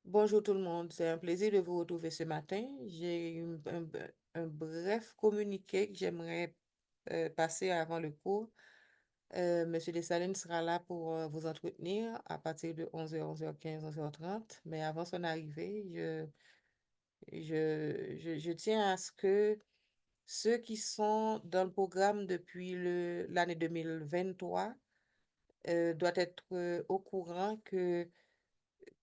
Bonjour tout le monde, c'est un plaisir de vous retrouver ce matin. J'ai un bref communiqué que j'aimerais passer avant le cours. Monsieur Dessalines sera là pour vous entretenir à partir de 11h, 11h15, 11h30. Mais avant son arrivée, je tiens à ce que ceux qui sont dans le programme depuis l'année 2023 doivent être au courant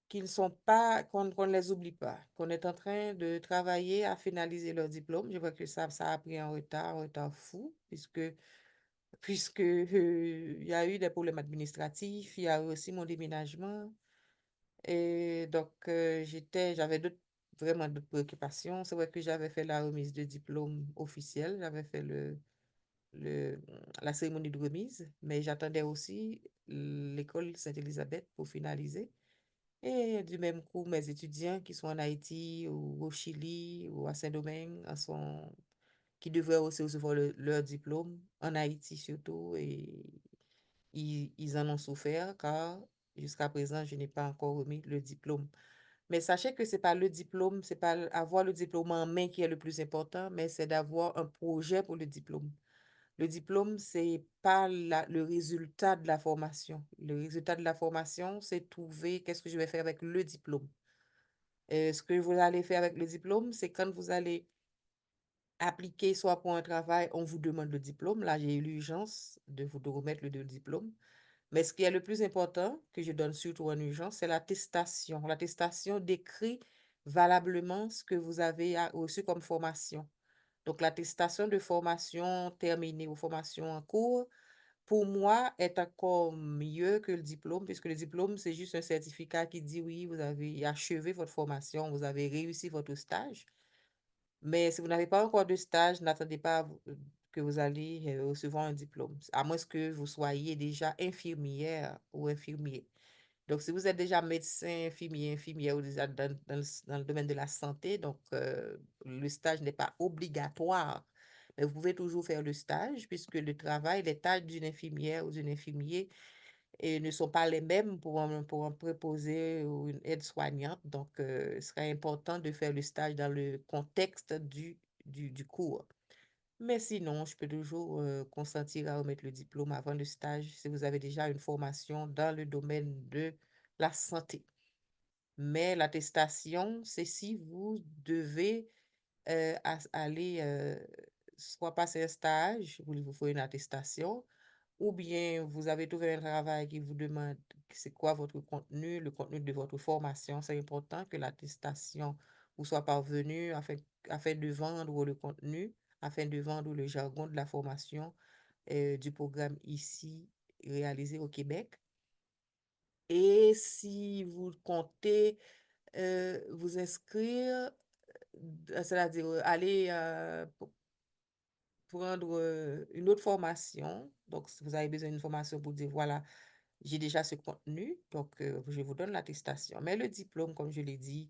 qu'ils ne sont pas, qu'on ne les oublie pas, qu'on est en train de travailler à finaliser leur diplôme. Je vois que ça a pris un retard fou, puisque il y a eu des problèmes administratifs, il y a eu aussi mon déménagement. Et donc, j'avais vraiment d'autres préoccupations. C'est vrai que j'avais fait la remise de diplôme officiel, j'avais fait le, la cérémonie de remise, mais j'attendais aussi l'école Sainte-Élisabeth pour finaliser. Et du même coup, mes étudiants qui sont en Haïti ou au Chili ou à Saint-Domingue qui devraient aussi recevoir leur diplôme, en Haïti surtout, et ils en ont souffert car jusqu'à présent, je n'ai pas encore remis le diplôme. Mais sachez que c'est pas le diplôme, c'est pas avoir le diplôme en main qui est le plus important, mais c'est d'avoir un projet pour le diplôme. Le diplôme, c'est pas le résultat de la formation. Le résultat de la formation, c'est trouver qu'est-ce que je vais faire avec le diplôme. Ce que vous allez faire avec le diplôme, c'est quand vous allez appliquer soit pour un travail, on vous demande le diplôme. Là, j'ai eu l'urgence de vous de remettre le diplôme. Mais ce qui est le plus important, que je donne surtout en urgence, c'est l'attestation. L'attestation décrit valablement ce que vous avez reçu comme formation. Donc, l'attestation de formation terminée ou formation en cours, pour moi, est encore mieux que le diplôme, puisque le diplôme, c'est juste un certificat qui dit oui, vous avez achevé votre formation, vous avez réussi votre stage. Mais si vous n'avez pas encore de stage, n'attendez pas que vous allez recevoir un diplôme, à moins que vous soyez déjà infirmière ou infirmier. Donc, si vous êtes déjà médecin, infirmier, infirmière ou déjà dans le domaine de la santé, donc le stage n'est pas obligatoire. Mais vous pouvez toujours faire le stage puisque le travail, les tâches d'une infirmière ou d'un infirmier ne sont pas les mêmes pour un préposé ou une aide-soignante. Donc, ce serait important de faire le stage dans le contexte du cours. Mais sinon, je peux toujours consentir à remettre le diplôme avant le stage si vous avez déjà une formation dans le domaine de la santé. Mais l'attestation, c'est si vous devez aller soit passer un stage, où il vous faut une attestation, ou bien vous avez trouvé un travail qui vous demande c'est quoi votre contenu, le contenu de votre formation. C'est important que l'attestation vous soit parvenue afin de vendre le contenu, afin de vendre le jargon de la formation du programme ici réalisé au Québec. Et si vous comptez vous inscrire, c'est-à-dire aller prendre une autre formation. Donc, si vous avez besoin d'une formation pour dire, voilà, j'ai déjà ce contenu, donc je vous donne l'attestation. Mais le diplôme, comme je l'ai dit,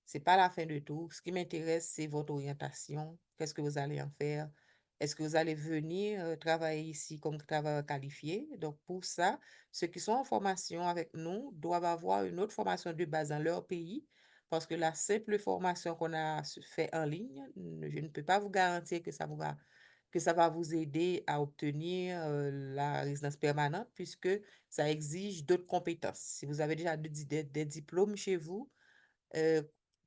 c'est pas la fin de tout. Ce qui m'intéresse, c'est votre orientation. Qu'est-ce que vous allez en faire? Est-ce que vous allez venir travailler ici comme travailleur qualifié? Donc, pour ça, ceux qui sont en formation avec nous doivent avoir une autre formation de base dans leur pays parce que la simple formation qu'on a fait en ligne, je ne peux pas vous garantir que ça va vous aider à obtenir la résidence permanente puisque ça exige d'autres compétences. Si vous avez déjà des diplômes chez vous, euh,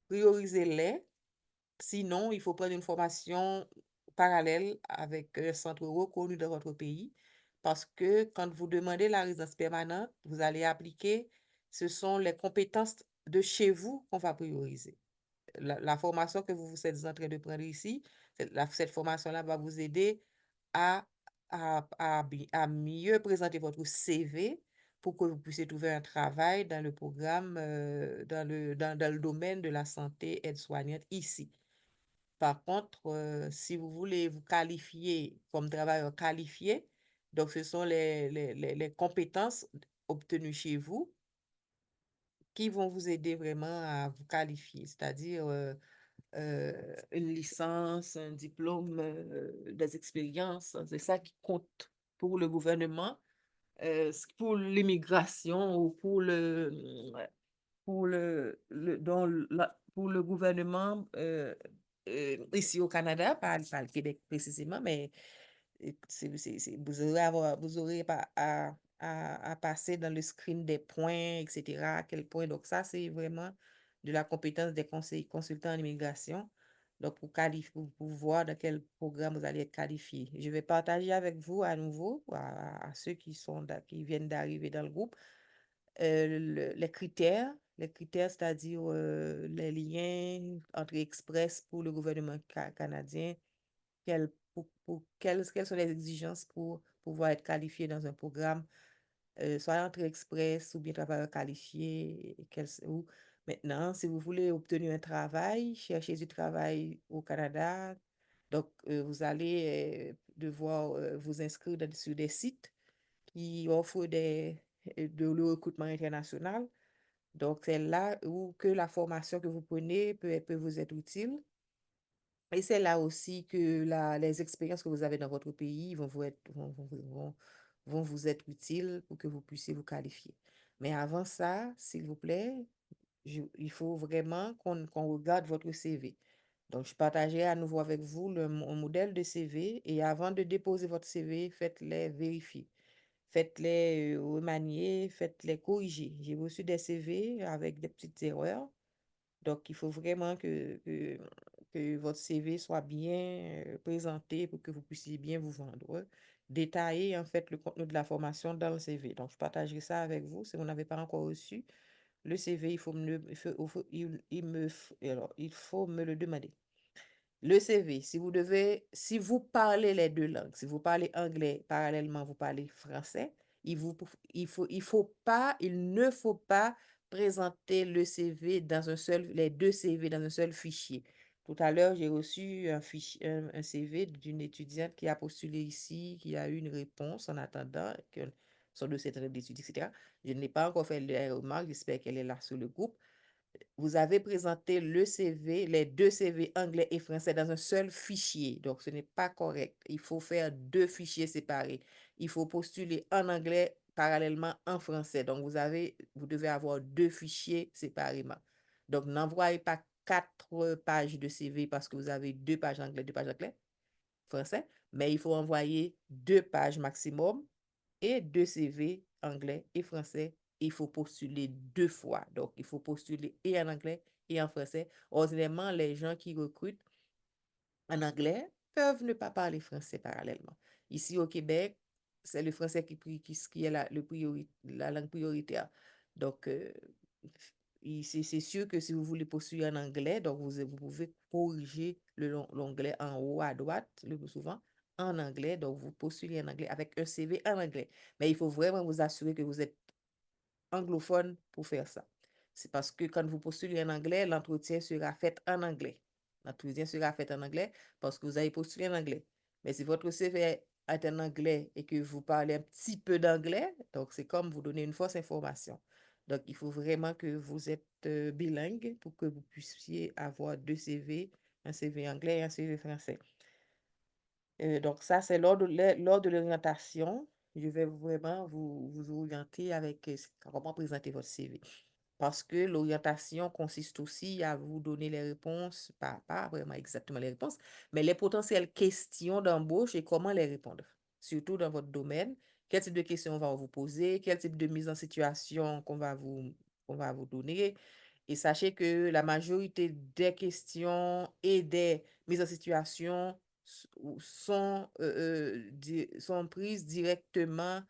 priorisez-les. Sinon, il faut prendre une formation parallèle avec un centre reconnu dans votre pays parce que quand vous demandez la résidence permanente, vous allez appliquer, ce sont les compétences de chez vous qu'on va prioriser. La formation que vous êtes en train de prendre ici, cette formation-là va vous aider à, à mieux présenter votre CV pour que vous puissiez trouver un travail dans le programme, dans le domaine de la santé aide-soignante ici. Par contre, si vous voulez vous qualifier comme travailleur qualifié, donc ce sont les compétences obtenues chez vous qui vont vous aider vraiment à vous qualifier, c'est-à-dire une licence, un diplôme, des expériences, c'est ça qui compte pour le gouvernement, pour l'immigration ou pour pour le gouvernement ici au Canada, pas le Québec précisément, mais vous aurez pas à passer dans le screen des points, etc. À quel point. Donc, ça, c'est vraiment de la compétence des conseils consultants en immigration. Donc, pour voir dans quel programme vous allez être qualifié. Je vais partager avec vous à nouveau, à ceux qui viennent d'arriver dans le groupe, les critères, c'est-à-dire les liens entre Express pour le gouvernement canadien, quelles sont les exigences pour pouvoir être qualifié dans un programme, soit entrée express ou bien travailleur qualifié. Maintenant, si vous voulez obtenir un travail, chercher du travail au Canada, donc vous allez devoir vous inscrire sur des sites qui offrent de le recrutement international. Donc, c'est là où que la formation que vous prenez peut vous être utile. Et c'est là aussi que les expériences que vous avez dans votre pays vont vous être utiles pour que vous puissiez vous qualifier. Mais avant ça, s'il vous plaît, il faut vraiment qu'on regarde votre CV. Donc, je partagerai à nouveau avec vous mon modèle de CV et avant de déposer votre CV, faites-les vérifier. Faites-les remanier, faites-les corriger. J'ai reçu des CV avec des petites erreurs. Donc, il faut vraiment que votre CV soit bien présenté pour que vous puissiez bien vous vendre. Détailler, en fait, le contenu de la formation dans le CV. Donc, je partagerai ça avec vous. Si vous n'avez pas encore reçu le CV, il faut me le demander. Le CV, si vous parlez les deux langues, si vous parlez anglais, parallèlement, vous parlez français, il ne faut pas présenter les deux CV dans un seul fichier. Tout à l'heure, j'ai reçu un CV d'une étudiante qui a postulé ici, qui a eu une réponse en attendant que son dossier est en train d'étudier, etc. Je n'ai pas encore fait les remarques, j'espère qu'elle est là sur le groupe. Vous avez présenté les deux CV anglais et français dans un seul fichier. Donc, ce n'est pas correct. Il faut faire deux fichiers séparés. Il faut postuler en anglais parallèlement en français. Donc, vous devez avoir deux fichiers séparément. Donc, n'envoyez pas 4 pages de CV parce que vous avez 2 pages anglais, 2 pages français, mais il faut envoyer 2 pages maximum et 2 CV anglais et français. Il faut postuler 2 fois. Donc, il faut postuler et en anglais et en français. Ordinairement, les gens qui recrutent en anglais peuvent ne pas parler français parallèlement. Ici au Québec, c'est le français qui est la langue prioritaire. Donc, c'est sûr que si vous voulez postuler en anglais, donc vous pouvez corriger l'onglet en haut à droite, le plus souvent, en anglais. Donc, vous postulez en anglais avec un CV en anglais. Mais il faut vraiment vous assurer que vous êtes anglophone pour faire ça. C'est parce que quand vous postulez en anglais, l'entretien sera fait en anglais. L'entretien sera fait en anglais parce que vous avez postulé en anglais. Mais si votre CV est en anglais et que vous parlez un petit peu d'anglais, donc c'est comme vous donner une fausse information. Donc, il faut vraiment que vous êtes bilingue pour que vous puissiez avoir 2 CV, un CV anglais et un CV français. Donc, ça, c'est lors de l'orientation. Je vais vraiment vous orienter avec comment présenter votre CV. Parce que l'orientation consiste aussi à vous donner les réponses, pas vraiment exactement les réponses, mais les potentielles questions d'embauche et comment les répondre. Surtout dans votre domaine, quel type de questions on va vous poser, quel type de mise en situation qu'on va vous donner. Et sachez que la majorité des questions et des mises en situation sont prises directement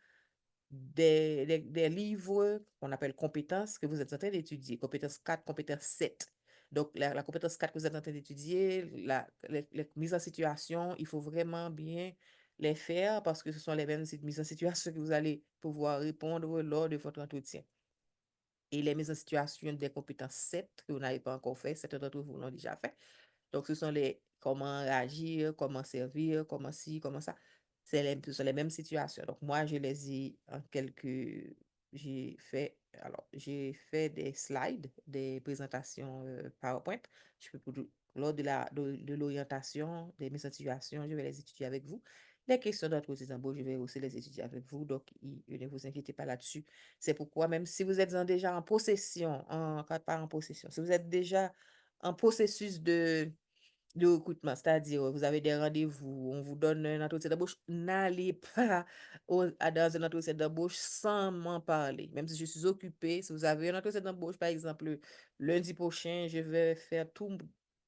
des livres qu'on appelle compétences que vous êtes en train d'étudier, compétences 4, compétences 7. Donc, la compétence 4 que vous êtes en train d'étudier, les mises en situation, il faut vraiment bien les faire parce que ce sont les mêmes mises en situation que vous allez pouvoir répondre lors de votre entretien. Et les mises en situation des compétences 7 que vous n'avez pas encore fait, certains d'entre vous l'ont déjà fait. Donc, ce sont les comment réagir, comment servir, comment ci, comment ça. Ce sont les mêmes situations. Donc, moi, je les ai en quelques... J'ai fait des slides, des présentations PowerPoint. Lors de l'orientation, des mises en situation, je vais les étudier avec vous. Les questions d'entretien d'embauche, je vais aussi les étudier avec vous, donc ne vous inquiétez pas là-dessus. C'est pourquoi, même si vous êtes déjà en possession, pas en possession, si vous êtes déjà en processus de recrutement, c'est-à-dire vous avez des rendez-vous, on vous donne un entretien d'embauche, n'allez pas dans un entretien d'embauche sans m'en parler. Même si je suis occupée, si vous avez un entretien d'embauche, par exemple, lundi prochain, je vais faire tout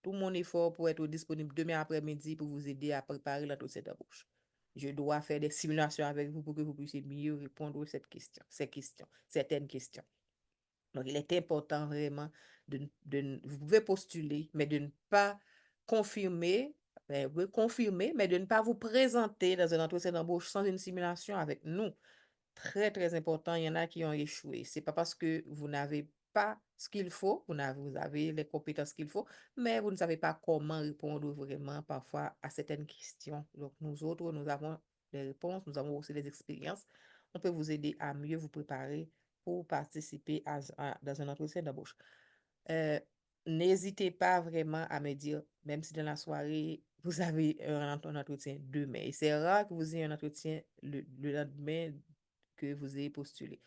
mon effort pour être disponible demain après-midi pour vous aider à préparer l'entretien d'embauche. Je dois faire des simulations avec vous pour que vous puissiez mieux répondre à certaines questions. Donc, il est important vraiment vous pouvez postuler, mais de ne pas confirmer, oui, confirmer, mais de ne pas vous présenter dans un entretien d'embauche sans une simulation avec nous. Très, très important. Il y en a qui ont échoué. C'est pas parce que vous n'avez pas ce qu'il faut, vous avez les compétences qu'il faut, mais vous ne savez pas comment répondre vraiment parfois à certaines questions. Donc, nous autres, nous avons les réponses, nous avons aussi les expériences. On peut vous aider à mieux vous préparer pour participer dans un entretien d'embauche. Euh, N'hésitez pas vraiment à me dire, même si dans la soirée, vous avez un entretien demain. Et c'est rare que vous ayez un entretien le lendemain que vous ayez postulé.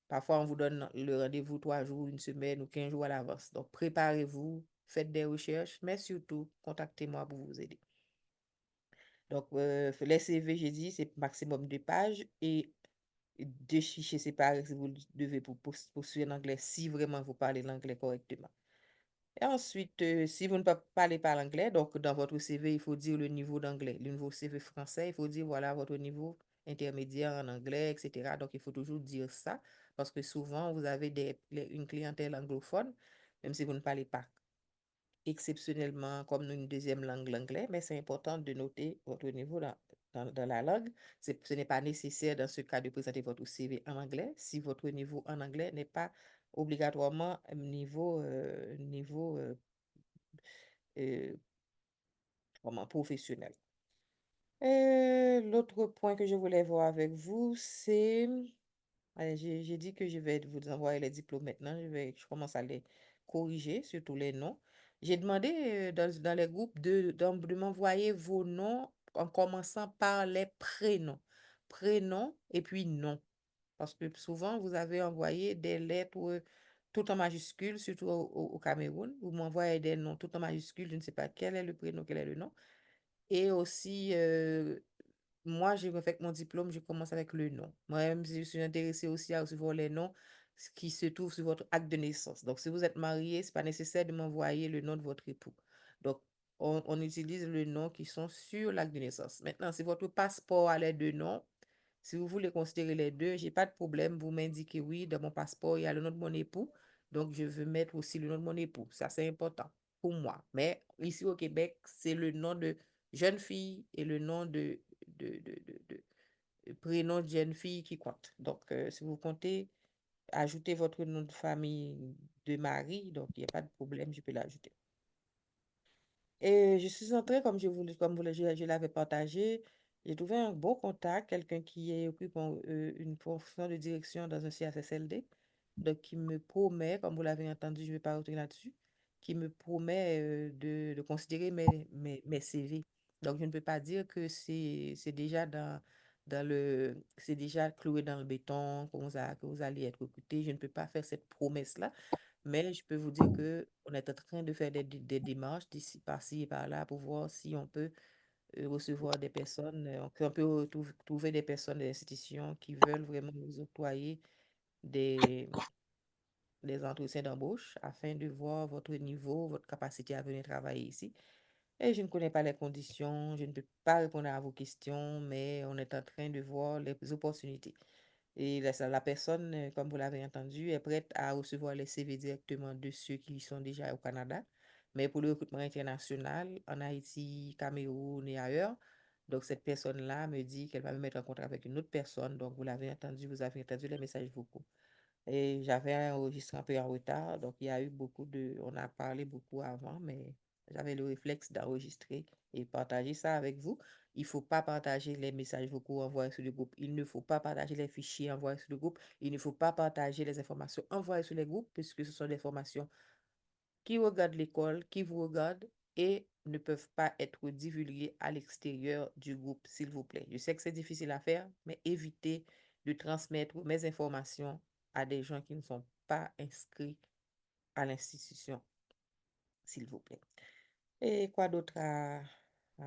Parfois, on vous donne le rendez-vous 3 jours, une semaine ou 15 jours à l'avance. Donc, préparez-vous, faites des recherches, mais surtout, contactez-moi pour vous aider. Donc, les CV, j'ai dit, c'est maximum 2 pages et 2 fichiers séparés si vous devez poursuivre en anglais, si vraiment vous parlez l'anglais correctement. Et ensuite, si vous ne parlez pas l'anglais, donc dans votre CV, il faut dire le niveau d'anglais. Le niveau CV français, il faut dire voilà votre niveau intermédiaire en anglais, etc. Donc, il faut toujours dire ça parce que souvent, vous avez une clientèle anglophone, même si vous ne parlez pas exceptionnellement comme une deuxième langue, l'anglais, mais c'est important de noter votre niveau dans la langue. Ce n'est pas nécessaire dans ce cas de présenter votre CV en anglais si votre niveau en anglais n'est pas obligatoirement niveau euh, vraiment professionnel. L'autre point que je voulais voir avec vous, c'est allez, j'ai dit que je vais vous envoyer les diplômes maintenant. Je commence à les corriger, surtout les noms. J'ai demandé dans les groupes de m'envoyer vos noms en commençant par les prénoms. Prénom et puis nom. Parce que souvent, vous avez envoyé des lettres tout en majuscules, surtout au Cameroun. Vous m'envoyez des noms tout en majuscules. Je ne sais pas quel est le prénom, quel est le nom. Et aussi, moi, j'ai fait mon diplôme, je commence avec le nom. Moi-même, je suis intéressée aussi à recevoir les noms qui se trouvent sur votre acte de naissance. Donc, si vous êtes marié, c'est pas nécessaire de m'envoyer le nom de votre époux. Donc, on utilise le nom qui sont sur l'acte de naissance. Maintenant, si votre passeport a les 2 noms, si vous voulez considérer les deux, j'ai pas de problème. Vous m'indiquez oui, dans mon passeport, il y a le nom de mon époux. Donc, je veux mettre aussi le nom de mon époux. Ça, c'est important pour moi. Mais ici au Québec, c'est le nom de jeune fille et le nom de prénom de jeune fille qui compte. Donc, si vous comptez ajouter votre nom de famille de mari, donc il n'y a pas de problème, je peux l'ajouter. Et je suis entrée, je l'avais partagé, j'ai trouvé un bon contact, quelqu'un qui occupe une fonction de direction dans un CHSLD, donc qui me promet, comme vous l'avez entendu, je ne vais pas retourner là-dessus, qui me promet de considérer mes CV. Donc, je ne peux pas dire que c'est déjà c'est déjà cloué dans le béton, que vous allez être recruté. Je ne peux pas faire cette promesse-là. Mais je peux vous dire que on est en train de faire des démarches d'ici par-ci et par-là pour voir si on peut recevoir des personnes, qu'on peut trouver des personnes des institutions qui veulent vraiment vous octroyer des, des entretiens d'embauche afin de voir votre niveau, votre capacité à venir travailler ici. Et je ne connais pas les conditions, je ne peux pas répondre à vos questions, mais on est en train de voir les opportunités. Et la personne, comme vous l'avez entendu, est prête à recevoir les CV directement de ceux qui sont déjà au Canada. Mais pour le recrutement international, en Haïti, Cameroun et ailleurs, donc cette personne-là me dit qu'elle va me mettre en contact avec une autre personne. Donc vous avez entendu les messages vocaux. Et j'avais enregistré un peu en retard, donc il y a eu on a parlé beaucoup avant, mais j'avais le réflexe d'enregistrer et partager ça avec vous. Il ne faut pas partager les messages vocaux envoyés sur le groupe. Il ne faut pas partager les fichiers envoyés sur le groupe. Il ne faut pas partager les informations envoyées sur les groupes, puisque ce sont des informations qui regardent l'école, qui vous regardent et ne peuvent pas être divulgués à l'extérieur du groupe, s'il vous plaît. Je sais que c'est difficile à faire, mais évitez de transmettre mes informations à des gens qui ne sont pas inscrits à l'institution, s'il vous plaît. Et quoi d'autre à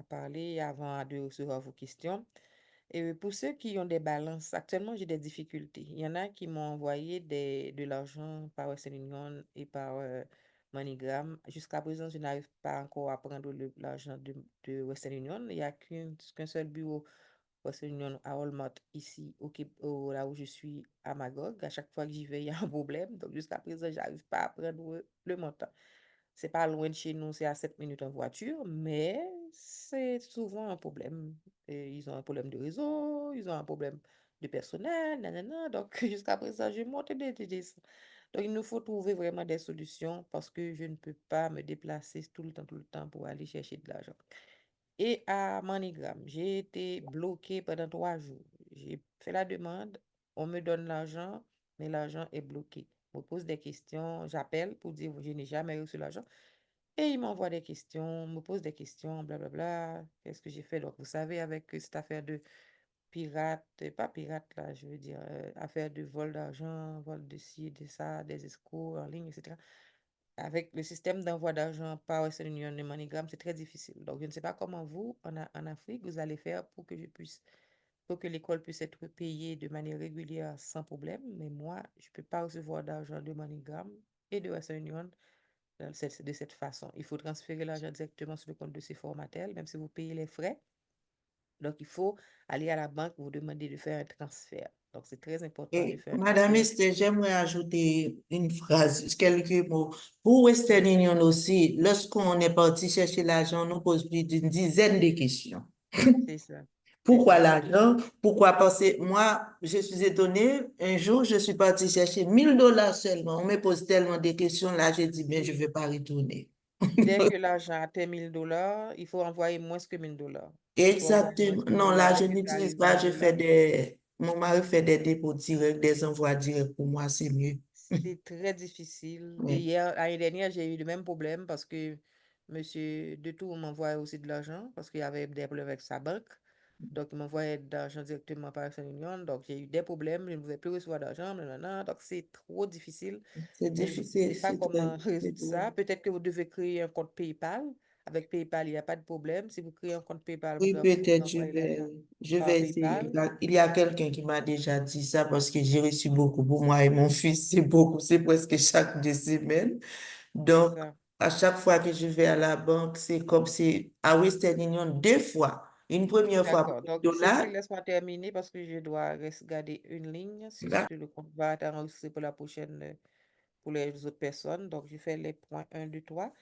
parler avant de recevoir vos questions? Et pour ceux qui ont des balances, actuellement, j'ai des difficultés. Il y en a qui m'ont envoyé de l'argent par Western Union et par MoneyGram. Jusqu'à présent, je n'arrive pas encore à prendre l'argent de Western Union. Il n'y a qu'un seul bureau Western Union à Walmart ici, là où je suis à Magog. À chaque fois que j'y vais, il y a un problème. Donc, jusqu'à présent, j'arrive pas à prendre le montant. C'est pas loin de chez nous, c'est à 7 minutes en voiture, mais c'est souvent un problème. Et ils ont un problème de réseau, ils ont un problème de personnel, nanana. Donc, jusqu'à présent, je monte des. Donc, il nous faut trouver vraiment des solutions parce que je ne peux pas me déplacer tout le temps pour aller chercher de l'argent. Et à MoneyGram, j'ai été bloqué pendant 3 jours. J'ai fait la demande, on me donne l'argent, mais l'argent est bloqué. On me pose des questions, j'appelle pour dire je n'ai jamais reçu l'argent. Et il m'envoie des questions, me pose des questions, blablabla. Qu'est-ce que j'ai fait? Donc, vous savez, avec cette affaire de pirate, pas pirate là, je veux dire, affaire de vol d'argent, vol de ci, de ça, des escrocs en ligne, etc. Avec le système d'envoi d'argent par Western Union et MoneyGram, c'est très difficile. Donc, je ne sais pas comment vous, en Afrique, vous allez faire pour que l'école puisse être payée de manière régulière sans problème. Mais moi, je ne peux pas recevoir d'argent de MoneyGram et de Western Union de cette façon. Il faut transférer l'argent directement sur le compte de ces formatels, même si vous payez les frais. Donc, il faut aller à la banque, vous demander de faire un transfert. Donc, c'est très important de Et faire un Madame transfert. Esther, j'aimerais ajouter une phrase, quelques mots. Pour Western Oui, Union aussi, lorsqu'on est parti chercher l'argent, on nous pose plus d'une dizaine de questions. c'est ça. C'est Pourquoi ça. l'argent? Pourquoi penser? Moi, je suis étonnée. Un jour, je suis partie chercher 1000 $ seulement. On me pose tellement de questions. Là, j'ai dit, mais je ne Oui. vais pas retourner. Dès que l'argent atteint 1000 $, il faut envoyer moins que 1000 $. Il faut envoyer moins Exactement. que 1000 Non, là, dollars je et que ça n'utilise arrive pas. 1000 Je fais dollars. des. Mon mari fait des dépôts directs, des envois directs. Pour moi, c'est mieux. C'est très difficile. Et Oui, hier, l'année dernière, j'ai eu le même problème parce que Monsieur Detour m'envoyait aussi de l'argent parce qu'il y avait des problèmes avec sa banque. Donc, il m'envoyait de l'argent directement par Western Union. Donc, j'ai eu des problèmes. Je ne pouvais plus recevoir d'argent. Nanana. Donc, c'est trop difficile. c'est Et je ne difficile. sais pas C'est très. comment résoudre ça. Peut-être que vous devez créer un compte PayPal. Avec PayPal, il n'y a pas de problème. Si vous créez un compte PayPal, Oui, vous pouvez peut-être envoyer l'argent je par vais essayer. PayPal. Il y a quelqu'un qui m'a déjà dit ça parce que j'ai reçu beaucoup pour moi et mon fils. C'est beaucoup, c'est presque chaque 2 semaines. C'est Donc, ça. à chaque fois que je vais à la banque, c'est comme si à Western Union 2 fois. Une première fois pour D'accord. les Donc, ceci, dollars. laisse-moi terminer parce que je dois garder une ligne. C'est sûr que le compte va être enregistré pour la prochaine, pour les autres personnes. Donc, je fais les points un 2 3.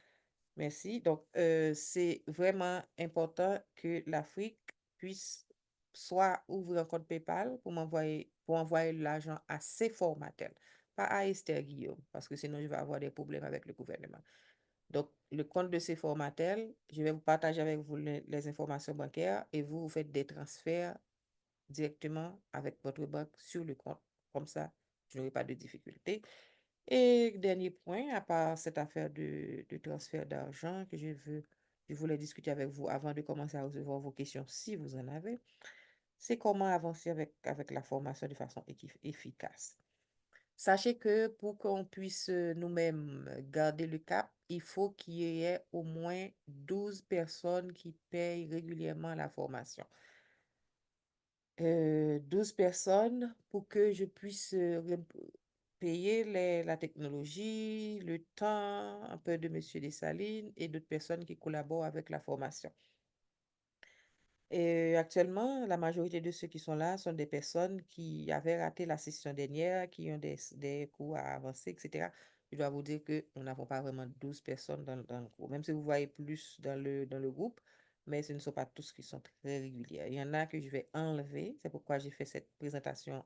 Merci. Donc, c'est vraiment important que l'Afrique puisse soit ouvrir un compte PayPal pour envoyer l'argent à ses formatels, pas à Esther Guillaume, parce que sinon je vais avoir des problèmes avec le gouvernement. Donc, le compte de ces formatels, je vais vous partager avec vous les informations bancaires et vous faites des transferts directement avec votre banque sur le compte. Comme ça, je n'aurai pas de difficulté. Et dernier point, à part cette affaire de transfert d'argent je voulais discuter avec vous avant de commencer à recevoir vos questions si vous en avez, c'est comment avancer avec la formation de façon efficace. Sachez que pour qu'on puisse nous-mêmes garder le cap, il faut qu'il y ait au moins 12 personnes qui payent régulièrement la formation. 12 personnes pour que je puisse payer la technologie, le temps, un peu de Monsieur Dessalines et d'autres personnes qui collaborent avec la formation. Et actuellement, la majorité de ceux qui sont là sont des personnes qui avaient raté la session dernière, qui ont des cours à avancer, etc. Je dois vous dire que nous n'avons pas vraiment 12 personnes dans le groupe, même si vous voyez plus dans le groupe, mais ce ne sont pas tous qui sont très réguliers. Il y en a que je vais enlever, c'est pourquoi j'ai fait cette présentation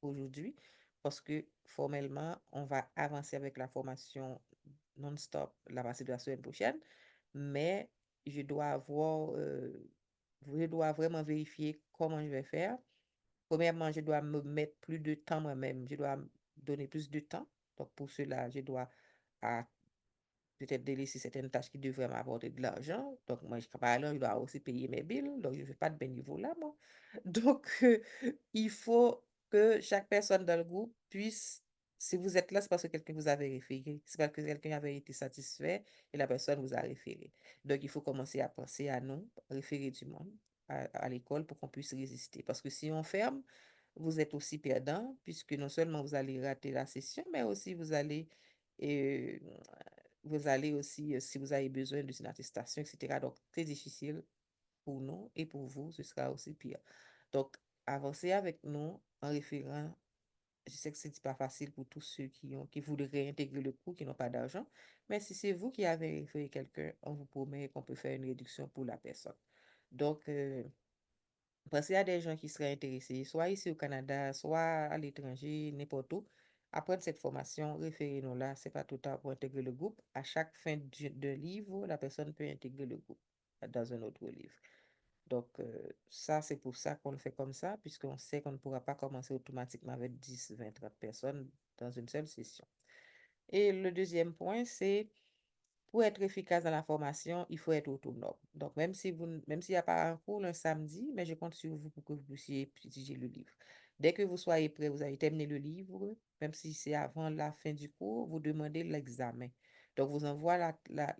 aujourd'hui, parce que formellement, on va avancer avec la formation non-stop la partir de la semaine prochaine, mais je dois avoir, je dois vraiment vérifier comment je vais faire. Premièrement, je dois me mettre plus de temps moi-même, je dois me donner plus de temps. Donc pour cela, je dois peut-être délaisser certaines tâches qui devraient m'apporter de l'argent. Donc, moi, par exemple, je dois aussi payer mes billes. Donc, je ne fais pas de bénévolat, moi. Donc, il faut que chaque personne dans le groupe puisse, si vous êtes là, c'est parce que quelqu'un vous avait référé. C'est parce que quelqu'un avait été satisfait et la personne vous a référé. Donc, il faut commencer à penser à nous, référer du monde à l'école pour qu'on puisse résister. Parce que si on ferme, vous êtes aussi perdant, puisque non seulement vous allez rater la session, mais aussi euh, vous allez aussi, si vous avez besoin d'une attestation, etc. Donc, très difficile pour nous et pour vous, ce sera aussi pire. Donc, avancez avec nous en référant. Je sais que ce n'est pas facile pour tous ceux qui voudraient intégrer le cours, qui n'ont pas d'argent, mais si c'est vous qui avez référé quelqu'un, on vous promet qu'on peut faire une réduction pour la personne. Donc, pensez à des gens qui seraient intéressés, soit ici au Canada, soit à l'étranger, n'importe où. Apprendre cette formation, référez-nous là, c'est pas tout à pour intégrer le groupe. À chaque fin de livre, la personne peut intégrer le groupe dans un autre livre. Donc, ça, c'est pour ça qu'on le fait comme ça, puisqu'on sait qu'on ne pourra pas commencer automatiquement avec 10, 20, 30 personnes dans une seule session. Et le deuxième point, c'est pour être efficace dans la formation, il faut être autonome. Donc, même s'il n'y a pas un cours le samedi, mais je compte sur vous pour que vous puissiez étudier le livre. Dès que vous soyez prêt, vous avez terminé le livre, même si c'est avant la fin du cours, vous demandez l'examen. Donc, vous envoie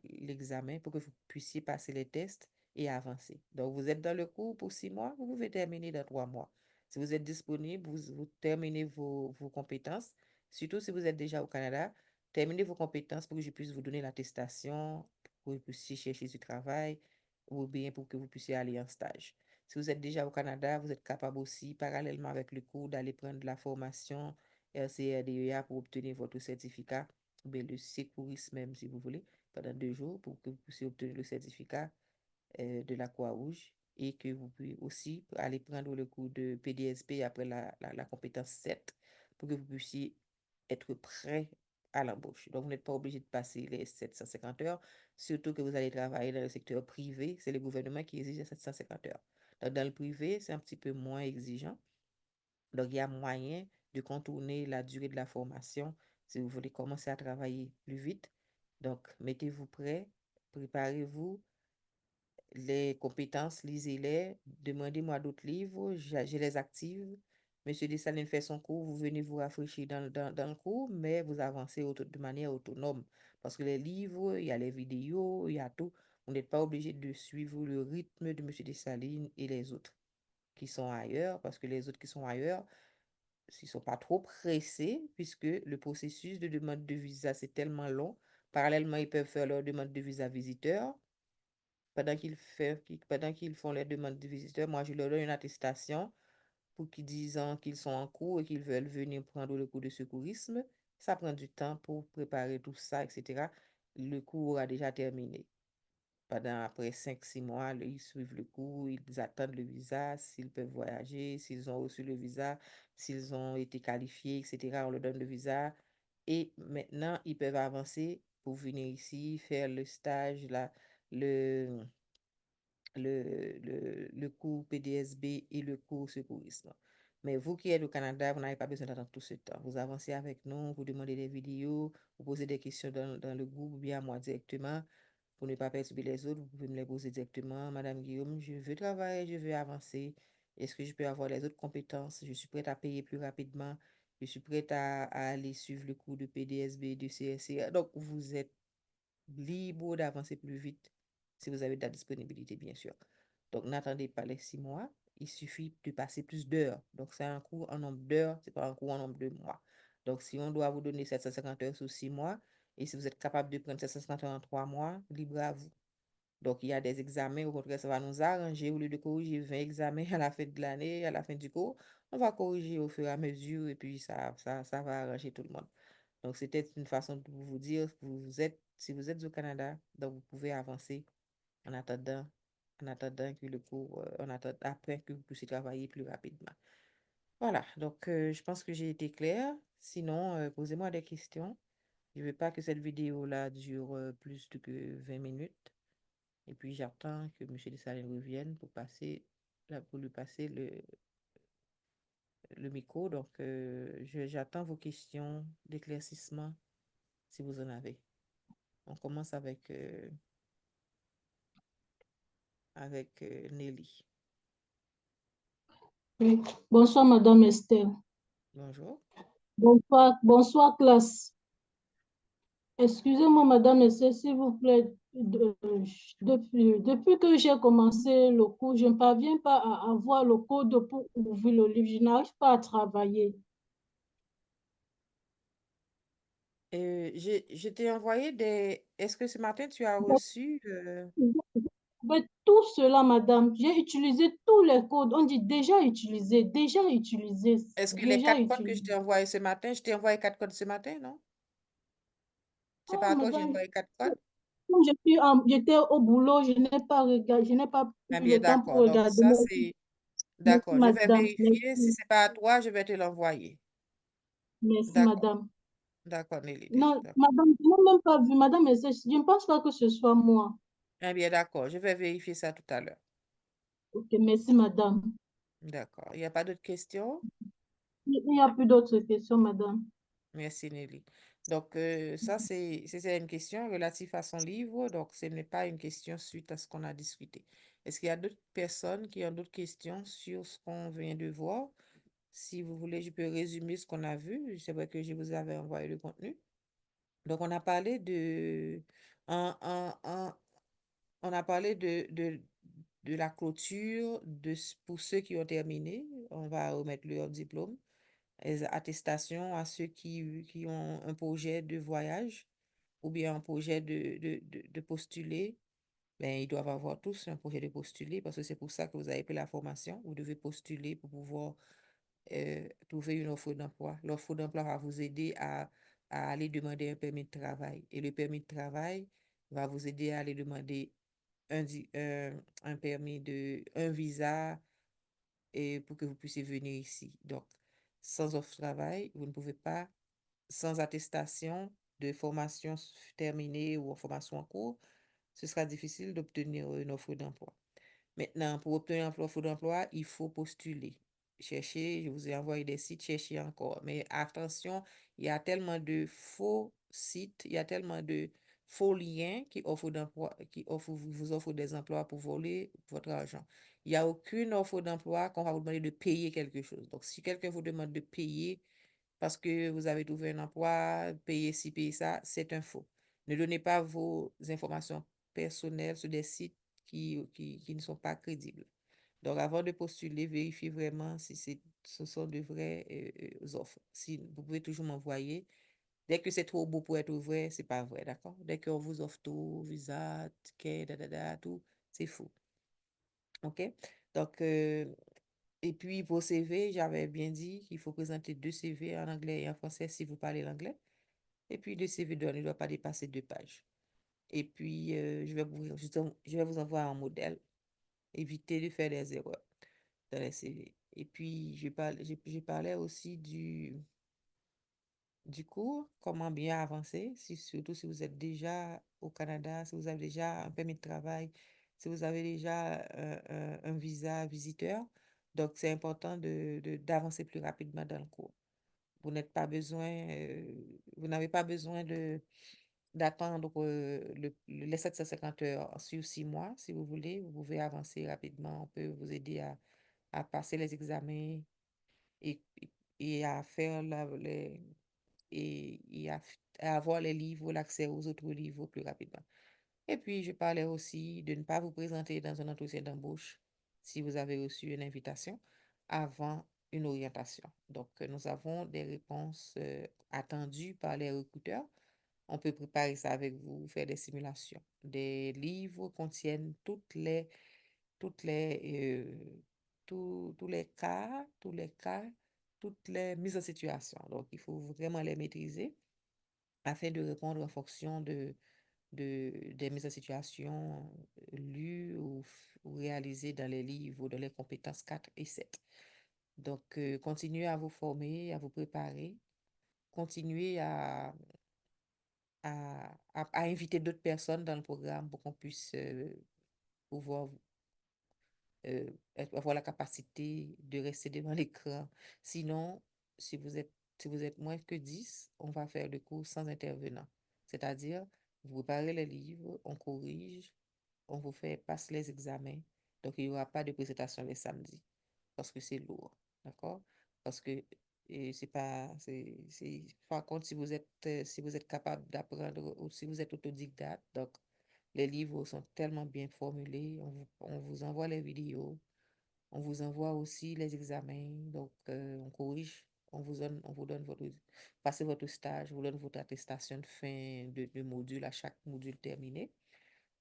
l'examen pour que vous puissiez passer les tests et avancer. Donc, vous êtes dans le cours pour 6 mois, vous pouvez terminer dans 3 mois. Si vous êtes disponible, vous terminez vos compétences, surtout si vous êtes déjà au Canada. Terminez vos compétences pour que je puisse vous donner l'attestation, pour que vous puissiez chercher du travail ou bien pour que vous puissiez aller en stage. Si vous êtes déjà au Canada, vous êtes capable aussi, parallèlement avec le cours, d'aller prendre de la formation RCRDEA pour obtenir votre certificat, ou bien le secourisme même si vous voulez, pendant 2 jours pour que vous puissiez obtenir le certificat de la Croix-Rouge et que vous pouvez aussi aller prendre le cours de PDSP après la compétence 7 pour que vous puissiez être prêt à l'embauche. Donc, vous n'êtes pas obligé de passer les 750 heures, surtout que vous allez travailler dans le secteur privé. C'est le gouvernement qui exige les 750 heures. Donc, dans le privé, c'est un petit peu moins exigeant. Donc, il y a moyen de contourner la durée de la formation si vous voulez commencer à travailler plus vite. Donc, mettez-vous prêt, préparez-vous, les compétences, lisez-les, demandez-moi d'autres livres, je les active. Monsieur Dessalines fait son cours, vous venez vous rafraîchir dans le cours, mais vous avancez de manière autonome. Parce que les livres, il y a les vidéos, il y a tout. Vous n'êtes pas obligé de suivre le rythme de Monsieur Dessalines et les autres qui sont ailleurs, parce que les autres qui sont ailleurs, s'ils ne sont pas trop pressés, puisque le processus de demande de visa, c'est tellement long. Parallèlement, ils peuvent faire leur demande de visa visiteur pendant qu'ils font les demandes de visiteurs, moi, je leur donne une attestation pour qu'ils disent qu'ils sont en cours et qu'ils veulent venir prendre le cours de secourisme. Ça prend du temps pour préparer tout ça, etc. Le cours a déjà terminé. Après 5, 6 mois, ils suivent le cours, ils attendent le visa, s'ils peuvent voyager, s'ils ont reçu le visa, s'ils ont été qualifiés, etc. On leur donne le visa. Et maintenant, ils peuvent avancer pour venir ici, faire le stage, le, le cours PDSB et le cours secourisme. Mais vous qui êtes au Canada, vous n'avez pas besoin d'attendre tout ce temps. Vous avancez avec nous, vous demandez des vidéos, vous posez des questions dans le groupe ou bien à moi directement. Pour ne pas perturber les autres, vous pouvez me les poser directement. Madame Guillaume, je veux travailler, je veux avancer. Est-ce que je peux avoir les autres compétences? Je suis prête à payer plus rapidement. Je suis prête à aller suivre le cours de PDSB, de CSC. Donc, vous êtes libre d'avancer plus vite si vous avez de la disponibilité, bien sûr. Donc, n'attendez pas les 6 mois. Il suffit de passer plus d'heures. Donc, c'est un cours en nombre d'heures, c'est pas un cours en nombre de mois. Donc, si on doit vous donner 750 heures sur 6 mois, et si vous êtes capable de prendre 750 heures en 3 mois, libre à vous. Donc, il y a des examens, au contraire, ça va nous arranger. Au lieu de corriger 20 examens à la fin de l'année, à la fin du cours, on va corriger au fur et à mesure, et puis ça va arranger tout le monde. Donc, c'était une façon de vous dire que si vous êtes au Canada, donc vous pouvez avancer en attendant, en attendant que le cours, après que vous puissiez travailler plus rapidement. Voilà, donc je pense que j'ai été claire. Sinon, posez-moi des questions. Je ne veux pas que cette vidéo-là dure plus de que 20 minutes. Et puis, j'attends que M. Dessalines revienne pour lui passer le micro. Donc, j'attends vos questions d'éclaircissement si vous en avez. On commence avec Nelly. Oui. Bonsoir, Madame Estelle. Bonjour. Bonsoir, bonsoir, classe. Excusez-moi, Madame Estelle, s'il vous plaît. Depuis que j'ai commencé le cours, je ne parviens pas à avoir le code pour ouvrir le livre. Je n'arrive pas à travailler. Je t'ai envoyé des... Est-ce que ce matin, tu as reçu... Mais tout cela, Madame, j'ai utilisé tous les codes. On dit déjà utilisé, Est-ce que les déjà 4 codes que je utilisé. t'ai envoyés ce matin, je t'ai envoyé 4 codes ce matin, non? C'est Oh, pas à toi que j'ai Madame, envoyé 4 codes? comme j'étais au boulot, je n'ai pas regardé, je n'ai pas Ah eu bien, le temps pour d'accord. Donc, regarder. ça, c'est... Merci, D'accord. Je vais Madame. vérifier. Si Merci, c'est pas à toi, je vais te l'envoyer. merci, D'accord. Madame. D'accord, Nelly. Non, D'accord. Madame, je n'ai même pas vu. Madame, je ne pense pas que ce soit moi. Eh bien, d'accord. Je vais vérifier ça tout à l'heure. Ok, merci, Madame. D'accord. Il n'y a pas d'autres questions? Il n'y a plus d'autres questions, Madame. Merci, Nelly. Donc, ça, c'est une question relative à son livre. Donc, ce n'est pas une question suite à ce qu'on a discuté. Est-ce qu'il y a d'autres personnes qui ont d'autres questions sur ce qu'on vient de voir? Si vous voulez, je peux résumer ce qu'on a vu. C'est vrai que je vous avais envoyé le contenu. Donc, on a parlé en- on a parlé de la clôture pour ceux qui ont terminé. On va remettre leur diplôme, les attestations à ceux qui ont un projet de voyage ou bien un projet de postuler. Ben, ils doivent avoir tous un projet de postuler parce que c'est pour ça que vous avez pris la formation. Vous devez postuler pour pouvoir trouver une offre d'emploi. L'offre d'emploi va vous aider à aller demander un permis de travail. Et le permis de travail va vous aider à aller demander un permis un visa et pour que vous puissiez venir ici. Donc, sans offre de travail, vous ne pouvez pas, sans attestation de formation terminée ou en formation en cours, ce sera difficile d'obtenir une offre d'emploi. Maintenant, pour obtenir un offre d'emploi, il faut postuler. Cherchez, je vous ai envoyé des sites, cherchez encore. Mais attention, il y a tellement de faux sites, il y a tellement de faux liens qui offrent d'emploi, vous offrent des emplois pour voler votre argent. Il n'y a aucune offre d'emploi qu'on va vous demander de payer quelque chose. Donc, si quelqu'un vous demande de payer parce que vous avez trouvé un emploi, payer ci, payer ça, c'est un faux. Ne donnez pas vos informations personnelles sur des sites qui ne sont pas crédibles. Donc, avant de postuler, vérifiez vraiment si ce sont de vraies offres. Si, vous pouvez toujours m'envoyer. Dès que c'est trop beau pour être vrai, c'est pas vrai, d'accord? Dès qu'on vous offre tout, visa, ticket, tout, c'est faux. OK? Donc, et puis, vos CV, j'avais bien dit qu'il faut présenter 2 CV en anglais et en français si vous parlez l'anglais. Et puis, le CV ne doit pas dépasser 2 pages. Et puis, je vais vous envoyer un modèle. Évitez de faire des erreurs dans les CV. Et puis, je parlais aussi du cours, comment bien avancer, surtout si vous êtes déjà au Canada, si vous avez déjà un permis de travail, si vous avez déjà un visa visiteur. Donc, c'est important d'avancer plus rapidement dans le cours. Vous n'avez pas besoin d'attendre les 750 heures sur 6 mois. Si vous voulez, vous pouvez avancer rapidement. On peut vous aider à passer les examens et, et à faire à avoir les livres, l'accès aux autres livres plus rapidement. Et puis, je parlais aussi de ne pas vous présenter dans un entretien d'embauche si vous avez reçu une invitation avant une orientation. Donc, nous avons des réponses attendues par les recruteurs. On peut préparer ça avec vous, faire des simulations. Des livres contiennent toutes les, tous les cas, toutes les mises en situation. Donc, il faut vraiment les maîtriser afin de répondre en fonction des mises en situation lues ou réalisées dans les livres ou dans les compétences 4 et 7. Donc, continuez à vous former, à vous préparer, continuez à inviter d'autres personnes dans le programme pour qu'on puisse pouvoir euh, avoir la capacité de rester devant l'écran. Sinon, si vous êtes, si vous êtes moins que 10, on va faire le cours sans intervenant. C'est-à-dire, Vous préparez les livres, on corrige, on vous fait passer les examens. Donc, il n'y aura pas de présentation les samedis parce que c'est lourd. D'accord? Parce que c'est pas, par contre, si vous êtes capable d'apprendre ou si vous êtes autodidacte, donc les livres sont tellement bien formulés, on vous envoie les vidéos, on vous envoie aussi les examens, donc on corrige, on vous donne votre, passez votre stage, on vous donne votre attestation de fin de module à chaque module terminé.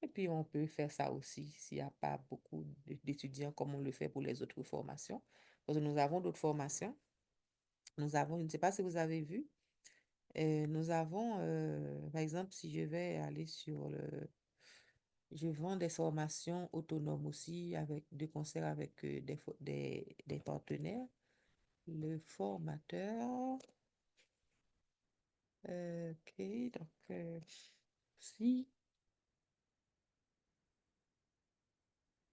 Et puis, on peut faire ça aussi s'il n'y a pas beaucoup d'étudiants comme on le fait pour les autres formations. Parce que nous avons d'autres formations. Nous avons, je ne sais pas si vous avez vu, nous avons, par exemple, si je vais aller sur le, je vends des formations autonomes aussi avec de concert avec des partenaires. Le formateur, ok, donc si,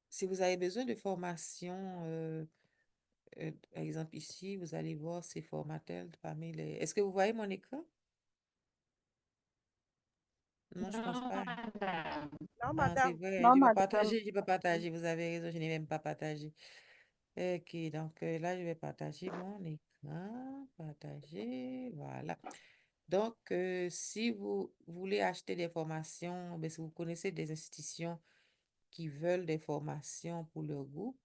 si vous avez besoin de formation, par exemple ici, vous allez voir ces formateurs parmi les... Est-ce que vous voyez mon écran? Non, je pense pas. Non, Ah, c'est madame. vrai, Non, je vais madame. partager, je vais partager. Vous avez raison, je n'ai même pas partagé. Ok, donc là, je vais partager mon écran. Partager, voilà. Donc, si vous voulez acheter des formations, ben, si vous connaissez des institutions qui veulent des formations pour leur groupe,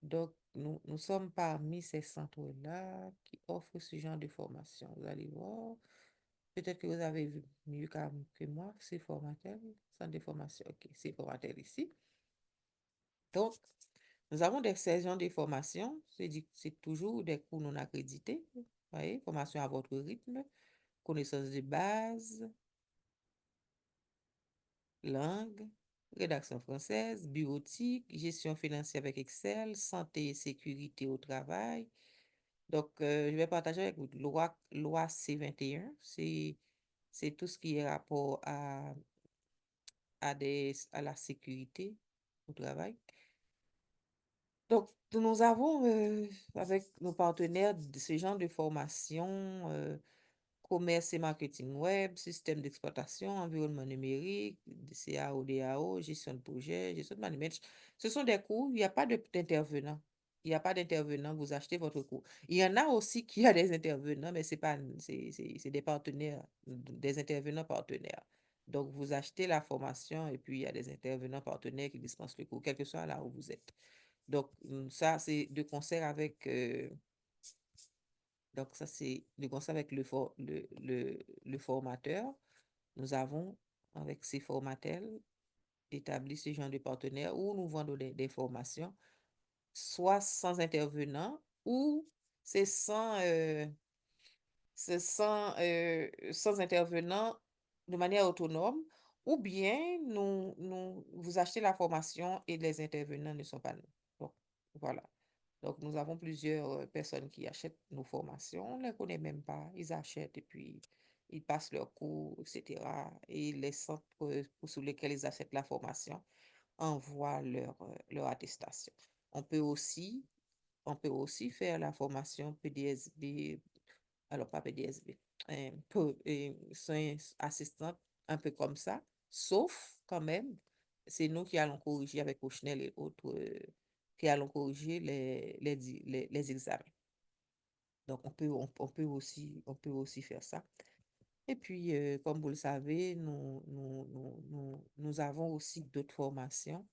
donc nous sommes parmi ces centres-là qui offrent ce genre de formation. Vous allez voir, peut-être que vous avez vu mieux que moi, c'est formateur, centre de formation. Ok, c'est formateur ici. Donc, nous avons des saisons de formation, c'est toujours des cours non accrédités. Vous voyez, formation à votre rythme, connaissance de base, langue, rédaction française, bureautique, gestion financière avec Excel, santé et sécurité au travail. Donc, je vais partager avec vous loi C21. C'est tout ce qui est rapport à la sécurité au travail. Donc, nous avons, avec nos partenaires, ce genre de formation, commerce et marketing web, système d'exploitation, environnement numérique, CAO, DAO, gestion de projet, gestion de management. Ce sont des cours, il n'y a pas d'intervenant. Il n'y a pas d'intervenant, vous achetez votre cours. Il y en a aussi qui a des intervenants, mais c'est pas, c'est des partenaires, des intervenants partenaires. Donc, vous achetez la formation et puis il y a des intervenants partenaires qui dispensent le cours, quel que soit là où vous êtes. Donc, ça, c'est de concert avec, donc ça, c'est de concert avec le formateur. Nous avons, avec ces formateurs, établi ce genre de partenaire où nous vendons des formations, soit sans intervenant ou c'est sans intervenant de manière autonome, ou bien vous achetez la formation et les intervenants ne sont pas nous. Donc, voilà. Donc, nous avons plusieurs personnes qui achètent nos formations. On ne les connaît même pas. Ils achètent et puis ils passent leurs cours, etc. Et les centres sous lesquels ils achètent la formation envoient leur attestation. On peut aussi, on peut aussi faire la formation PDSB, alors pas PDSB, soins assistants, un peu comme ça, sauf quand même, c'est nous qui allons corriger avec Ochnel et autres, qui allons corriger les examens. Donc, on peut aussi faire ça. Et puis, comme vous le savez, nous avons aussi d'autres formations.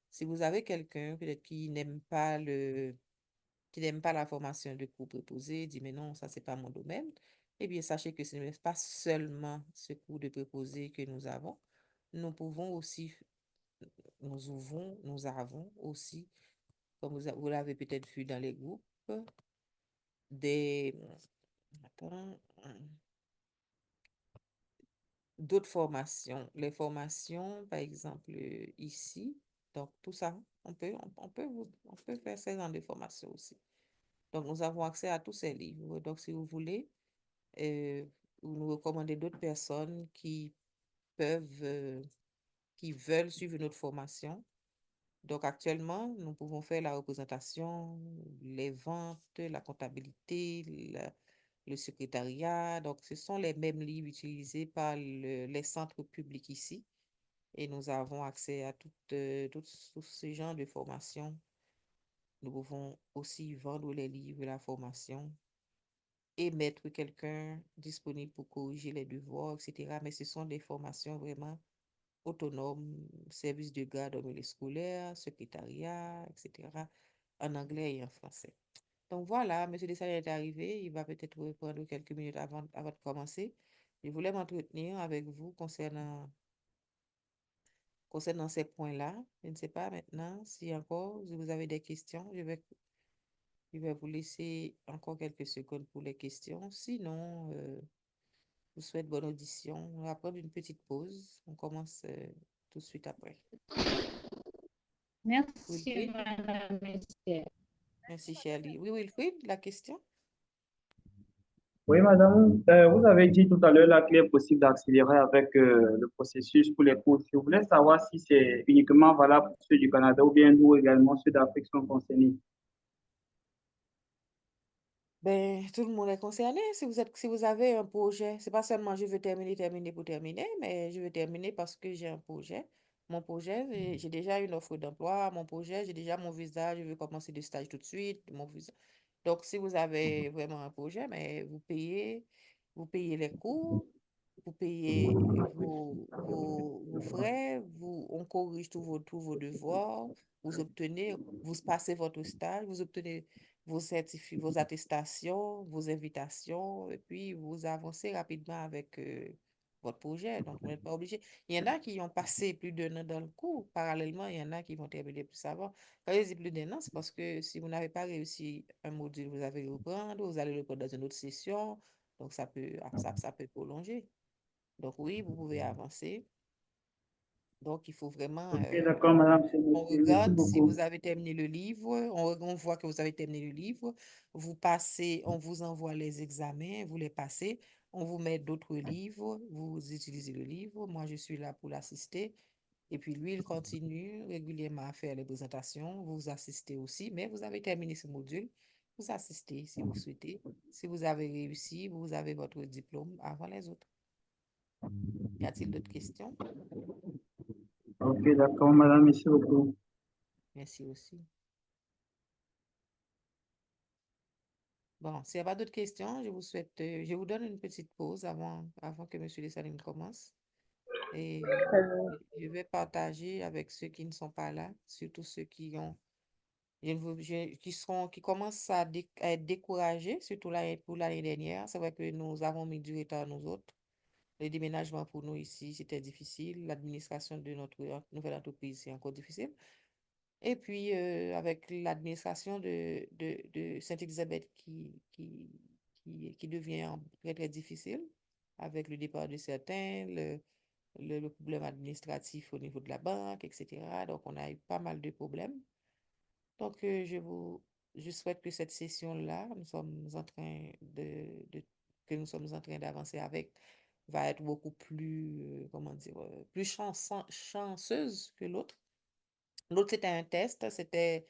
Si vous avez quelqu'un peut-être qui n'aime pas la formation de cours préposé, dit mais non, ça c'est pas mon domaine, eh bien sachez que ce n'est pas seulement ce cours de préposé que nous avons. Nous pouvons aussi, nous avons aussi, comme vous l'avez peut-être vu dans les groupes, des, attends, d'autres formations. Les formations, par exemple, ici, donc tout ça, on peut faire ce genre de formation aussi. Donc, nous avons accès à tous ces livres. Donc, si vous voulez, euh, vous nous recommandez d'autres personnes qui veulent suivre notre formation. Donc, actuellement, nous pouvons faire la représentation, les ventes, la comptabilité, le secrétariat. Donc, ce sont les mêmes livres utilisés par les centres publics ici. Et nous avons accès à tous ces genres de formations. Nous pouvons aussi vendre les livres, la formation et mettre quelqu'un disponible pour corriger les devoirs, etc. Mais ce sont des formations vraiment autonomes, service de garde au milieu scolaire, secrétariat, etc., en anglais et en français. Donc voilà, M. Desailly est arrivé. Il va peut-être prendre quelques minutes avant de commencer. Je voulais m'entretenir avec vous concernant ces points-là. Je ne sais pas maintenant si encore si vous avez des questions. Je vais vous laisser encore quelques secondes pour les questions. Sinon, je vous souhaite bonne audition. On va prendre une petite pause. On commence tout de suite après. Merci, Wilfried? Madame Esther. Merci, Shirley. Oui, Wilfried, la question? Oui, madame, vous avez dit tout à l'heure là qu'il est possible d'accélérer avec le processus pour les cours. Je voulais savoir si c'est uniquement valable pour ceux du Canada ou bien nous également, ceux d'Afrique sont concernés. Ben, tout le monde est concerné. Si vous avez un projet, c'est pas seulement je veux terminer pour terminer, mais je veux terminer parce que j'ai un projet. Mon projet, j'ai déjà une offre d'emploi. Mon projet, j'ai déjà mon visa. Je veux commencer le stage tout de suite. Mon visa. Donc, si vous avez vraiment un projet, mais vous payez les cours, vous payez vos frais, on corrige tous vos devoirs, vous passez votre stage, vous obtenez vos attestations, vos invitations, et puis vous avancez rapidement avec votre projet. Donc, vous n'êtes pas obligé. Il y en a qui ont passé plus d'un an dans le cours. Parallèlement, il y en a qui vont terminer plus avant. Quand je dis plus d'un an, c'est parce que si vous n'avez pas réussi un module, vous allez le reprendre, vous allez le reprendre dans une autre session. Donc, ça peut prolonger. Donc, oui, vous pouvez avancer. Donc, il faut vraiment Ok, d'accord, madame, c'est on noté. Merci regarde si beaucoup. vous avez terminé le livre, on voit que vous avez terminé le livre, on vous envoie les examens, vous les passez, on vous met d'autres livres, vous utilisez le livre, moi je suis là pour l'assister, et puis lui, il continue régulièrement à faire les présentations, vous assistez aussi, mais vous avez terminé ce module, vous assistez si vous souhaitez. Si vous avez réussi, vous avez votre diplôme avant les autres. Y a-t-il d'autres questions? Ok, d'accord, madame, merci beaucoup. Merci aussi. Bon, s'il n'y a pas d'autres questions, je vous donne une petite pause avant que M. Dessalines commence. Et je vais partager avec ceux qui ne sont pas là, surtout ceux qui commencent à être découragés, surtout pour l'année dernière. C'est vrai que nous avons mis du retard, nous autres. Le déménagement pour nous ici, c'était difficile. L'administration de notre nouvelle entreprise, c'est encore difficile. Et puis, avec l'administration de Sainte-Élisabeth qui devient très, très difficile, avec le départ de certains, le problème administratif au niveau de la banque, etc. Donc, on a eu pas mal de problèmes. Donc, je souhaite que cette session-là, que nous sommes en train d'avancer avec, va être beaucoup plus, comment dire, plus chanceuse que l'autre. L'autre, c'était un test, c'était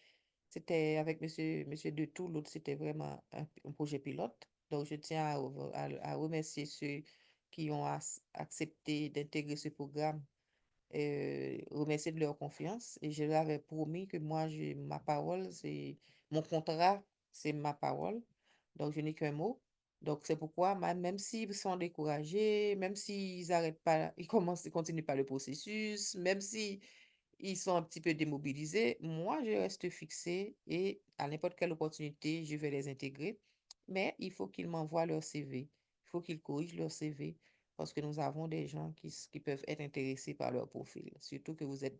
avec monsieur Detout, l'autre, c'était vraiment un projet pilote. Donc, je tiens à remercier ceux qui ont accepté d'intégrer ce programme, remercier de leur confiance. Et je leur avais promis que moi, ma parole, c'est mon contrat, c'est ma parole. Donc, je n'ai qu'un mot. Donc, c'est pourquoi, même s'ils sont découragés, même s'ils arrêtent pas, ils continuent pas le processus, même si ils sont un petit peu démobilisés. Moi, je reste fixée et à n'importe quelle opportunité, je vais les intégrer. Mais il faut qu'ils m'envoient leur CV. Il faut qu'ils corrigent leur CV parce que nous avons des gens qui peuvent être intéressés par leur profil. Surtout que vous êtes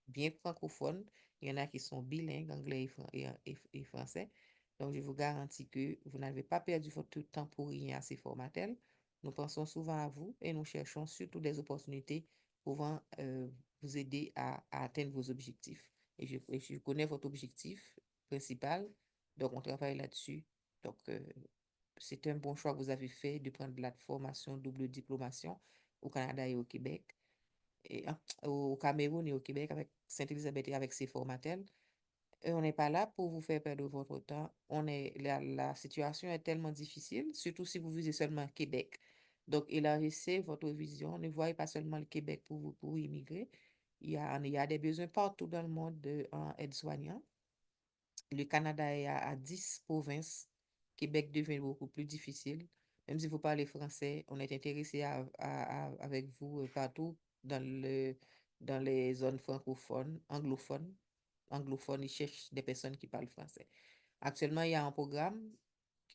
bien francophone. Il y en a qui sont bilingues, anglais et français. Donc, je vous garantis que vous n'avez pas perdu votre temps pour rien à ces formatels. Nous pensons souvent à vous et nous cherchons surtout des opportunités pouvant vous aider à atteindre vos objectifs. Et je connais votre objectif principal, donc on travaille là-dessus. Donc, c'est un bon choix que vous avez fait de prendre la formation double diplomation au Canada et au Québec, et au Cameroun et au Québec avec Sainte-Élisabeth et avec ses formatels. On n'est pas là pour vous faire perdre votre temps. La situation est tellement difficile, surtout si vous visez seulement Québec. Donc, élargissez votre vision. Ne voyez pas seulement le Québec pour immigrer. Il y a des besoins partout dans le monde en aide-soignant. Le Canada est à 10 provinces. Québec devient beaucoup plus difficile. Même si vous parlez français, on est intéressé avec vous partout dans les zones francophones, anglophones. Anglophones, ils cherchent des personnes qui parlent français. Actuellement, il y a un programme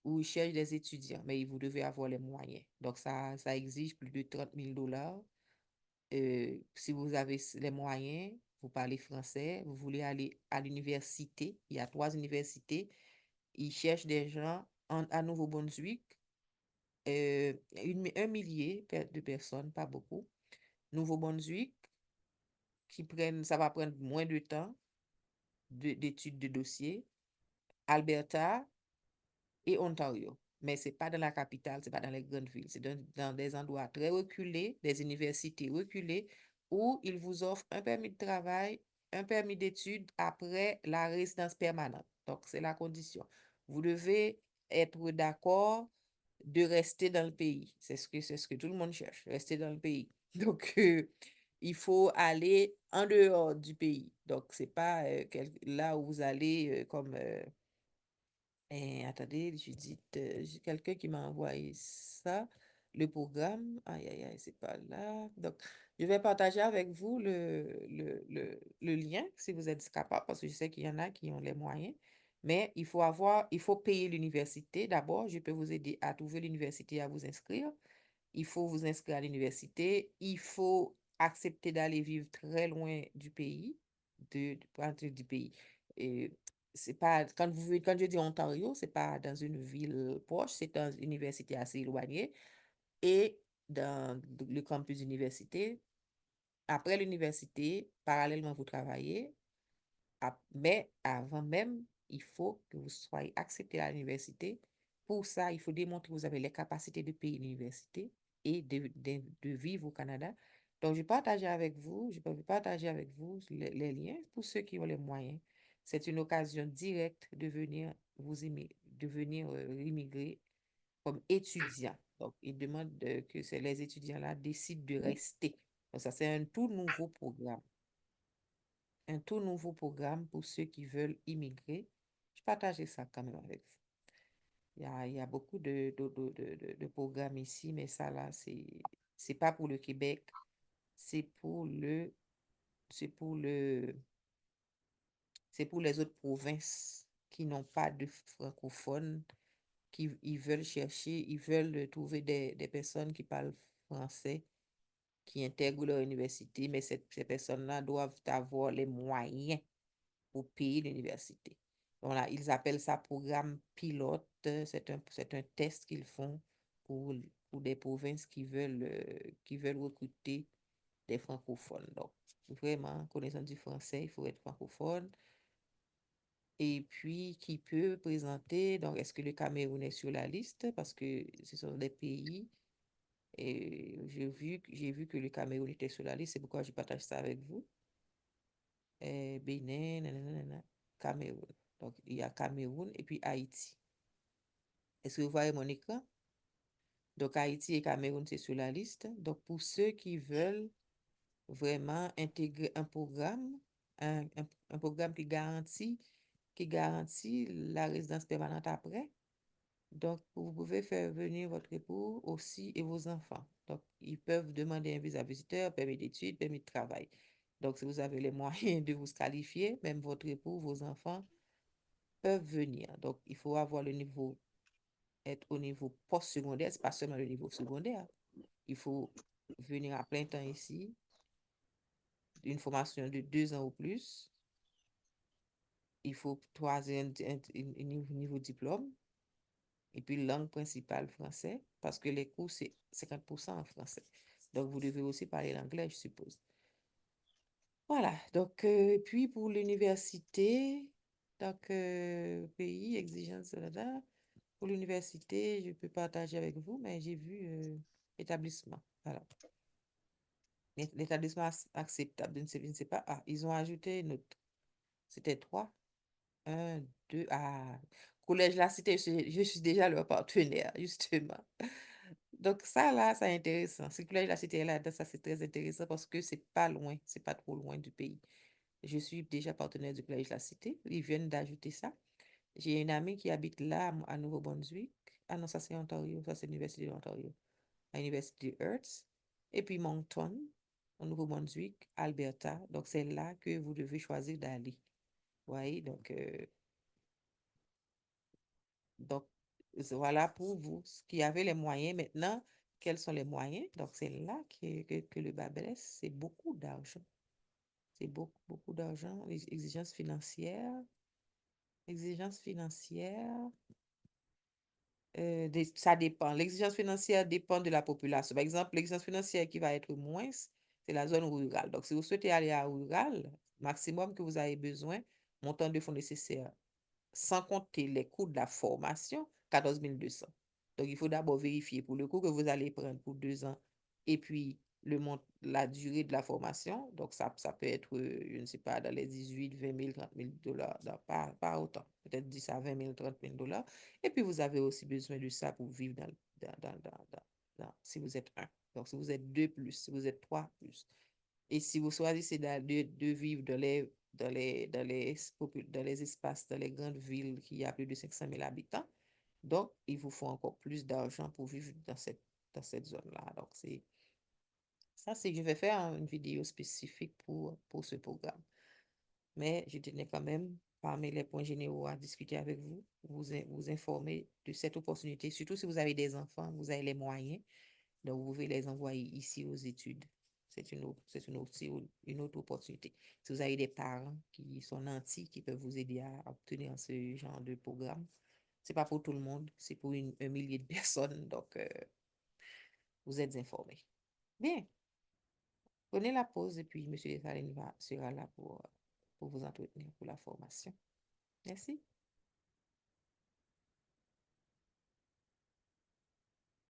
où ils cherchent des étudiants, mais vous devez avoir les moyens. Donc, ça exige plus de 30 000 $. Si vous avez les moyens, vous parlez français, vous voulez aller à l'université, il y a 3 universités, ils cherchent des gens à Nouveau-Brunswick, 1 millier de personnes, pas beaucoup. Nouveau-Brunswick, ça va prendre moins de temps d'études de dossier. Alberta et Ontario. Mais ce n'est pas dans la capitale, ce n'est pas dans les grandes villes. C'est dans des endroits très reculés, des universités reculées, où ils vous offrent un permis de travail, un permis d'études après la résidence permanente. Donc, c'est la condition. Vous devez être d'accord de rester dans le pays. C'est ce que tout le monde cherche, rester dans le pays. Donc, il faut aller en dehors du pays. Donc, c'est pas là où vous allez comme attendez, j'ai quelqu'un qui m'a envoyé ça, le programme. Aïe, aïe, aïe, c'est pas là. Donc, je vais partager avec vous le lien si vous êtes capable, parce que je sais qu'il y en a qui ont les moyens. Mais il faut payer l'université. D'abord, je peux vous aider à trouver l'université, à vous inscrire. Il faut vous inscrire à l'université. Il faut accepter d'aller vivre très loin du pays, du pays. Et c'est pas, quand je dis Ontario, c'est pas dans une ville proche, c'est dans une université assez éloignée. Et dans le campus université, après l'université, parallèlement, vous travaillez. Mais avant même, il faut que vous soyez accepté à l'université. Pour ça, il faut démontrer que vous avez les capacités de payer l'université et de vivre au Canada. Donc, je peux partager avec vous les liens pour ceux qui ont les moyens. C'est une occasion directe de venir immigrer comme étudiant. Donc, il demande que les étudiants-là décident de rester. Donc, ça, c'est un tout nouveau programme. Un tout nouveau programme pour ceux qui veulent immigrer. Je partageais ça quand même avec vous. Il y a beaucoup de programmes ici, mais ça là, c'est pas pour le Québec, c'est pour le, c'est pour le, c'est pour les autres provinces qui n'ont pas de francophones, ils veulent chercher, ils veulent trouver des personnes qui parlent français, qui intègrent leur université, mais ces personnes-là doivent avoir les moyens pour payer l'université. Voilà, ils appellent ça programme pilote. C'est un test qu'ils font pour, pour des provinces qui veulent recruter des francophones. Donc, vraiment, connaissant du français, il faut être francophone. Et puis, qui peut présenter, donc, est-ce que le Cameroun est sur la liste? Parce que ce sont des pays, et j'ai vu que le Cameroun était sur la liste, c'est pourquoi je partage ça avec vous. Bénin, nanana, Cameroun. Donc, il y a Cameroun et puis Haïti. Est-ce que vous voyez mon écran? Donc, Haïti et Cameroun, c'est sur la liste. Donc, pour ceux qui veulent vraiment intégrer un programme, un programme qui garantit la résidence permanente après, donc, vous pouvez faire venir votre époux aussi et vos enfants. Donc, ils peuvent demander un visa visiteur, permis d'études, permis de travail. Donc, si vous avez les moyens de vous qualifier, même votre époux, vos enfants peuvent venir. Donc, il faut avoir être au niveau post-secondaire, c'est pas seulement le niveau secondaire. Il faut venir à plein temps ici, une formation de 2 ans ou plus. Il faut troisième niveau diplôme. Et puis, langue principale, français, parce que les cours, c'est 50% en français. Donc, vous devez aussi parler l'anglais, je suppose. Voilà. Donc, puis pour l'université, donc, pays, exigence, là. Pour l'université, je peux partager avec vous, mais j'ai vu établissement. Voilà. L'établissement acceptable, je ne sais pas. Ah, ils ont ajouté une autre. C'était 3. Un, deux, ah, Collège La Cité, je suis déjà leur partenaire, justement. Donc ça, là, c'est intéressant. Si le Collège La Cité est là, ça, c'est très intéressant parce que c'est pas loin, c'est pas trop loin du pays. Je suis déjà partenaire du Collège La Cité. Ils viennent d'ajouter ça. J'ai une amie qui habite là, à Nouveau-Brunswick. Ah non, ça c'est Ontario, ça c'est l'Université de l'Ontario, à l'Université de Hertz. Et puis Moncton, au Nouveau-Brunswick, Alberta. Donc c'est là que vous devez choisir d'aller. Vous voyez, donc voilà pour vous qui avez les moyens maintenant. Quels sont les moyens? Donc c'est là que le bas blesse. C'est beaucoup d'argent. C'est beaucoup, beaucoup d'argent. Les exigences financières. Exigences financières. Ça dépend. L'exigence financière dépend de la population. Par exemple, l'exigence financière qui va être moins, c'est la zone rurale. Donc, si vous souhaitez aller à rural, maximum que vous avez besoin, montant de fonds nécessaires sans compter les coûts de la formation, 14 200. Donc, il faut d'abord vérifier pour le coût que vous allez prendre pour 2 ans et puis la durée de la formation. Donc, ça peut être, je ne sais pas, dans les 18, 20 000, 30 000 dollars, pas autant, peut-être 10 à 20 000, 30 000 dollars. Et puis, vous avez aussi besoin de ça pour vivre si vous êtes un. Donc, si vous êtes deux plus, si vous êtes trois plus. Et si vous choisissez de vivre dans les espaces, dans les grandes villes qui a plus de 500 000 habitants, donc il vous faut encore plus d'argent pour vivre dans cette zone-là. Donc, je vais faire une vidéo spécifique pour ce programme. Mais je tenais quand même, parmi les points généraux à discuter avec vous, vous informer de cette opportunité, surtout si vous avez des enfants, vous avez les moyens. Donc, vous pouvez les envoyer ici aux études. C'est une autre opportunité. Si vous avez des parents qui sont nantis, qui peuvent vous aider à obtenir ce genre de programme, c'est pas pour tout le monde, c'est pour un millier de personnes. Donc, vous êtes informés. Bien, prenez la pause et puis M. Dessalines sera là pour vous entretenir pour la formation. Merci.